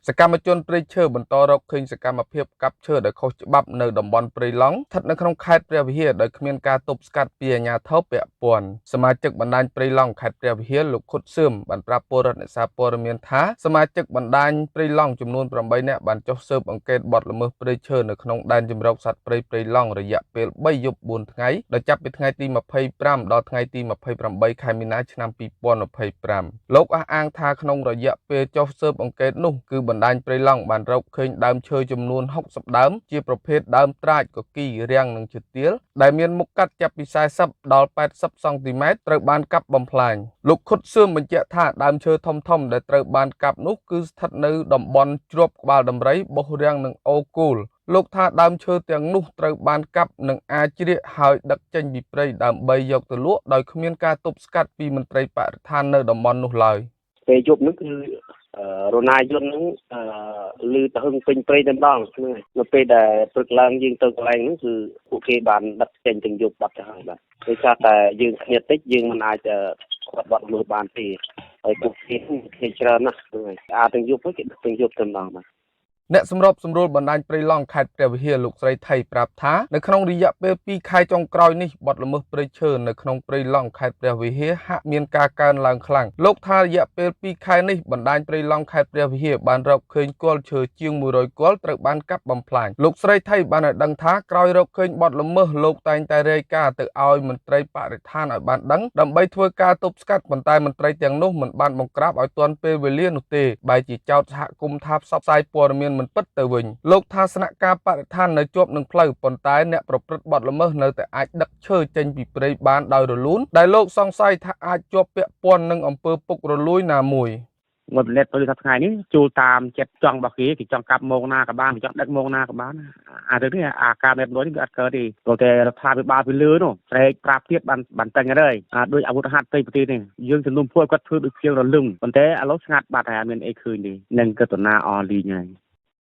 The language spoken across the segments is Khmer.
សកម្មជនព្រៃឈើបន្តរកឃើញសកម្មភាពកាប់ឈើដោយខុសច្បាប់នៅតំបន់ព្រៃឡង់ស្ថិតនៅក្នុងខេត្តព្រះវិហារដោយគ្មានការទប់ស្កាត់ពីអាជ្ញាធរពាក់ព័ន្ធសមាជិកបណ្ដាញព្រៃឡង់ខេត្តព្រះវិហារលោកខុតសឿមបានប្រាប់ពលរដ្ឋអ្នកសារព័ត៌មានថាសមាជិកបណ្ដាញព្រៃឡង់ចំនួន8នាក់បានចុះស៊ើបអង្កេតបទល្មើសព្រៃឈើនៅក្នុងដែនជម្រកសត្វព្រៃព្រៃឡង់រយៈពេល3យប់4ថ្ងៃដោយចាប់ពីថ្ងៃទី25ដល់ថ្ងៃទី28ខែមីនាឆ្នាំ2025លោកអះអាងថាក្នុងរយៈពេលចុះស៊ើបអង្កេតនោះគឺបណ្ដាញព្រៃឡង់បានរកឃើញដើមឈើចំនួន60ដើមជាប្រភេទដើមត្រាចកគីរាំងនិងឈើទាលដែលមានមុខកាត់ចាប់ពី40ដល់80សង់ទីម៉ែត្រត្រូវបានកាប់បំផ្លាញលោកខុតសឿមបញ្ជាក់ថាដើមឈើធំៗដែលត្រូវបានកាប់នោះគឺស្ថិតនៅតំបន់ជ្រប់ក្បាលដំរីបោះរាំងនិងអូគូលលោកថាដើមឈើទាំងនោះត្រូវបានកាប់និងអាចជ្រៀកហើយដឹកចេញពីព្រៃដើម្បីយកទៅលក់ដោយគ្មានការទប់ស្កាត់ពីមន្ត្រីបរិស្ថាននៅតំបន់នោះឡើយពេលយប់នោះគឺរណាយន្តហ្នឹងលឺទៅហឹងពេញព្រៃតែម្ដងនៅពេលដែលព្រឹកឡើងយើងទៅកន្លែងហ្នឹងគឺពួកគេបានដឹកចេញទាំងយប់បាត់ទៅហើយបាទដោយសារតែយើងគ្នាតិចយើងមិនអាចគាត់បាត់លុះបានទេហើយពួកគេច្រើនណាស់ហ្នឹងហើយទាំងយប់គេដឹកទាំងយប់តែម្ដងបាទអ្នកសម្របសម្រួលបណ្ដាញព្រៃឡង់ខេត្តព្រះវិហារលោកស្រីថៃប្រាប់ថានៅក្នុងរយៈពេល2ខែចុងក្រោយនេះបទល្មើសព្រៃឈើនៅក្នុងព្រៃឡង់ខេត្តព្រះវិហារហាក់មានការកើនឡើងខ្លាំងលោកថារយៈពេល2ខែនេះបណ្ដាញព្រៃឡង់ខេត្តព្រះវិហារបានរកឃើញគល់ឈើជាង100គល់ត្រូវបានកាប់បំផ្លាញលោកស្រីថៃបានឲ្យដឹងថាក្រោយរកឃើញបទល្មើសលោកតែងតែរាយការណ៍ទៅឲ្យមន្ត្រីបរិស្ថានឲ្យបានដឹងដើម្បីធ្វើការទប់ស្កាត់ប៉ុន្តែមន្ត្រីទាំងនោះមិនបានបង្ក្រាបឲ្យទាន់ពេលវេលានោះទេបែរជាចោទសហគមន៍ថាផ្សព្វផ្សាយព័ត៌មានមិនពិតទៅវិញលោកថាស្នាក់ការបរិស្ថាននៅជាប់នឹងផ្លូវប៉ុន្តែអ្នកប្រព្រឹត្តបទល្មើសនៅតែអាចដឹកឈើចេញពីព្រៃបានដោយរលូនដែលលោកសង្ស័យថាអាចជាប់ពាក់ព័ន្ធនឹងអំពើពុករលួយណាមួយមកលេតទៅថាថ្ងៃនេះជួលតាមចិត្តចង់របស់គេចង់កាប់ម៉ោងណាក៏បានចង់ដឹកម៉ោងណាក៏បានអារឿងនេះអាការមេបលួយនេះវាអត់កើតទេព្រោះតែរដ្ឋាភិបាលពីលើនោះស្រែកប្រាប់ទៀតបានតែងហើយដោយអាវុធហត្ថផ្ទៃប្រទេសនេះយើងជំនុំភួយគាត់ធ្វើដូចជារលឹងប៉ុន្តែឥឡូវស្ងាត់បាត់ហើយអត់មានអីឃើញទេនឹងកតនាអនលីងហើយ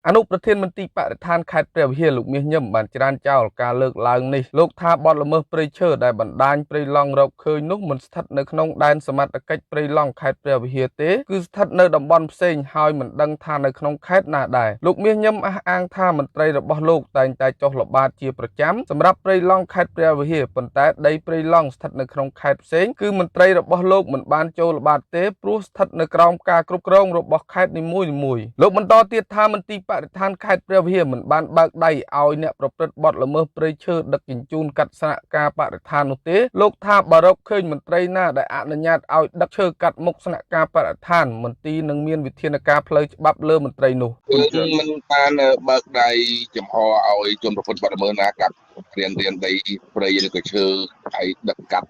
អនុប្រធានមន្ត្រីបរិស្ថានខេត្តព្រះវិហារលោកមាសញឹមបានច្រានចោលការលើកឡើងនេះលោកថាបទល្មើសព្រៃឈើដែលបណ្ដាញព្រៃឡង់រកឃើញនោះមិនស្ថិតនៅក្នុងដែនសមត្ថកិច្ចព្រៃឡង់ខេត្តព្រះវិហារទេគឺស្ថិតនៅតំបន់ផ្សេងហើយមិនដឹងថានៅក្នុងខេត្តណាដែរលោកមាសញឹមអះអាងថាមន្ត្រីរបស់លោកតែងតែចុះល្បាតជាប្រចាំសម្រាប់ព្រៃឡង់ខេត្តព្រះវិហារប៉ុន្តែដីព្រៃឡង់ស្ថិតនៅក្នុងខេត្តផ្សេងគឺមន្ត្រីរបស់លោកមិនបានចូលល្បាតទេព្រោះស្ថិតនៅក្រោមការគ្រប់គ្រងរបស់ខេត្តនីមួយៗលោកបន្តទៀតថាមន្ត្រីបរិស្ថានខេត្តព្រះវិហារមិនបានបើកដៃឲ្យអ្នកប្រព្រឹត្តបទល្មើសព្រៃឈើដឹកជញ្ជូនកាត់ស្នាក់ការបរិស្ថាននោះទេលោកថាបើរកឃើញមន្ត្រីណាដែលអនុញ្ញាតឲ្យដឹកឈើកាត់មុខស្នាក់ការបរិស្ថានមន្ទីរនឹងមានវិធានការផ្លូវច្បាប់លើមន្ត្រីនោះមិនបានបើកដៃចំហឲ្យជនប្រព្រឹត្តបទល្មើសណាកាត់រៀនដីព្រៃឬក៏ឈើឲ្យដឹកកាត់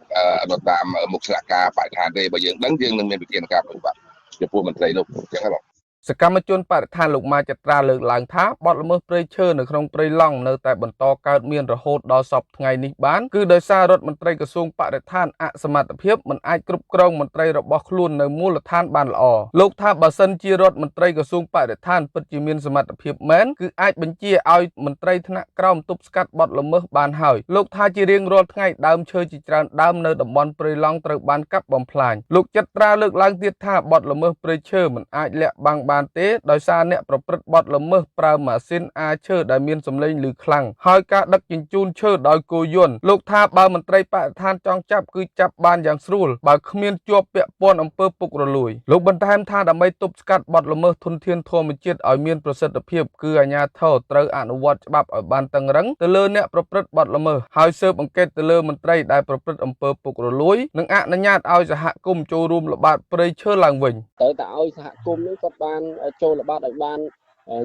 នៅតាមមុខស្នាក់ការបរិស្ថានទេបើយើងដឹងយើងនឹងមានវិធានការផ្លូវច្បាប់ចំពោះមន្ត្រីនោះអញ្ចឹងហើយសកម្មជនបរិស្ថានលោកម៉ាចត្រាលើកឡើងថាបទល្មើសព្រៃឈើនៅក្នុងព្រៃឡង់នៅតែបន្តកើតមានរហូតដល់សពថ្ងៃនេះបានគឺដោយសាររដ្ឋមន្ត្រីក្រសួងបរិស្ថានអសមត្ថភាពមិនអាចគ្រប់គ្រងមន្ត្រីរបស់ខ្លួននៅមូលដ្ឋានបានល្អលោកថាបើសិនជារដ្ឋមន្ត្រីក្រសួងបរិស្ថានពិតជាមានសមត្ថភាពមែនគឺអាចបញ្ជាឲ្យមន្ត្រីថ្នាក់ក្រោមទប់ស្កាត់បទល្មើសបានហើយលោកថាជារៀងរាល់ថ្ងៃដើមឈើជាច្រើនដើមនៅតំបន់ព្រៃឡង់ត្រូវបានកាប់បំផ្លាញលោកចត្រាលើកឡើងទៀតថាបទល្មើសព្រៃឈើមិនអាចលាក់បាំងបានទេដោយសារអ្នកប្រព្រឹត្តបទល្មើសប្រើម៉ាស៊ីនអាឈើដែលមានសំឡេងឮខ្លាំងហើយការដឹកជញ្ជូនឈើដោយគោយន្តលោកថាបើមន្ត្រីបរិស្ថានចង់ចាប់គឺចាប់បានយ៉ាងស្រួលបើគ្មានជាប់ពាក់ព័ន្ធអំពើពុករលួយលោកបន្ថែមថាដើម្បីទប់ស្កាត់បទល្មើសធនធានធម្មជាតិឲ្យមានប្រសិទ្ធភាពគឺអាជ្ញាធរត្រូវអនុវត្តច្បាប់ឲ្យបានតឹងរ៉ឹងទៅលើអ្នកប្រព្រឹត្តបទល្មើសហើយស៊ើបអង្កេតទៅលើមន្ត្រីដែលប្រព្រឹត្តអំពើពុករលួយនិងអនុញ្ញាតឲ្យសហគមន៍ចូលរួមល្បាតព្រៃឈើឡើងវិញត្រូវតែឲ្យសហគមន៍នឹងគាត់បានចូលល្បាតឲ្យបាន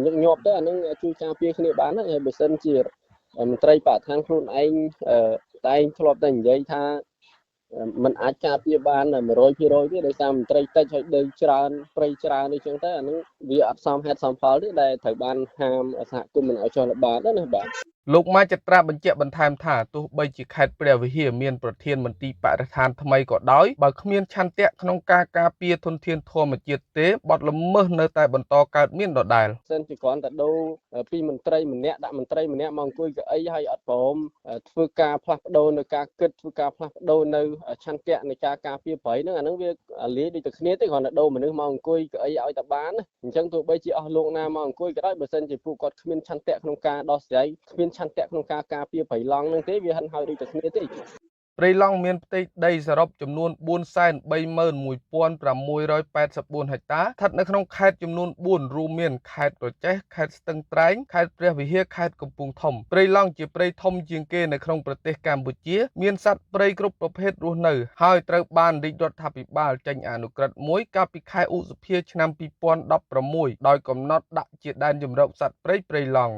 ញឹកញាប់ទៅអានឹងជួយការពារគ្នាបានហើយបើសិនជាមន្ត្រីបរិស្ថានខ្លួនឯងតែងធ្លាប់តែនិយាយថាมันអាចការពារបាន100%ទេដោយសារមន្ត្រីតិចហើយដីច្រើនព្រៃច្រើនអីចឹងទៅអានឹងវាអត់សមហេតុសមផលទេដែលត្រូវបានហាមសហគមន៍មិនឲ្យចុះល្បាតណាបាទ លោកម៉ាចត្រាបញ្ជាក់បន្ថែមថាទោះបីជាខេត្តព្រះវិហារមានប្រធានមន្ទីរបរិស្ថានថ្មីក៏ដោយបើគ្មានឆន្ទៈក្នុងការការពារធនធានធម្មជាតិទេបទល្មើសនៅតែបន្តកើតមានដដែល សិនជាគ្រាន់តែដូរពីមន្ត្រីម្នាក់ដាក់មន្ត្រីម្នាក់មកអង្គុយកៅអីហើយអត់ព្រមធ្វើការផ្លាស់ប្ដូរនៅការគិតធ្វើការផ្លាស់ប្ដូរនៅឆន្ទៈនៃការការពារព្រៃហ្នឹងអាហ្នឹងវាលាយដូចតែគ្នាទេគ្រាន់តែដូរមនុស្សមកអង្គុយកៅអីឲ្យតែបានអញ្ចឹងទោះបីជាអស់លោកណាមកអង្គុយក៏ដោយបើសិនជាពួកគាត់គ្មានឆន្ទៈក្នុងការដោះស្រាយគ្មានឆន្ទៈក្នុងការការពារព្រៃឡង់ហ្នឹងទេវាហិនហោចដូចតែគ្នាទេ ព្រៃឡង់មានផ្ទៃដីសរុបចំនួន 431,684 ហិកតា ស្ថិតនៅក្នុងខេត្តចំនួន 4 រួមមានខេត្តក្រចេះ ខេត្តស្ទឹងត្រែង ខេត្តព្រះវិហារ ខេត្តកំពង់ធំ ព្រៃឡង់ជាព្រៃធំជាងគេនៅក្នុងប្រទេសកម្ពុជា មានសត្វព្រៃគ្រប់ប្រភេទរស់នៅ ហើយត្រូវបានរាជរដ្ឋាភិបាលចេញអនុក្រឹត្យមួយកាលពីខែឧសភាឆ្នាំ 2016 ដោយកំណត់ដាក់ជាដែនជម្រកសត្វព្រៃឡង់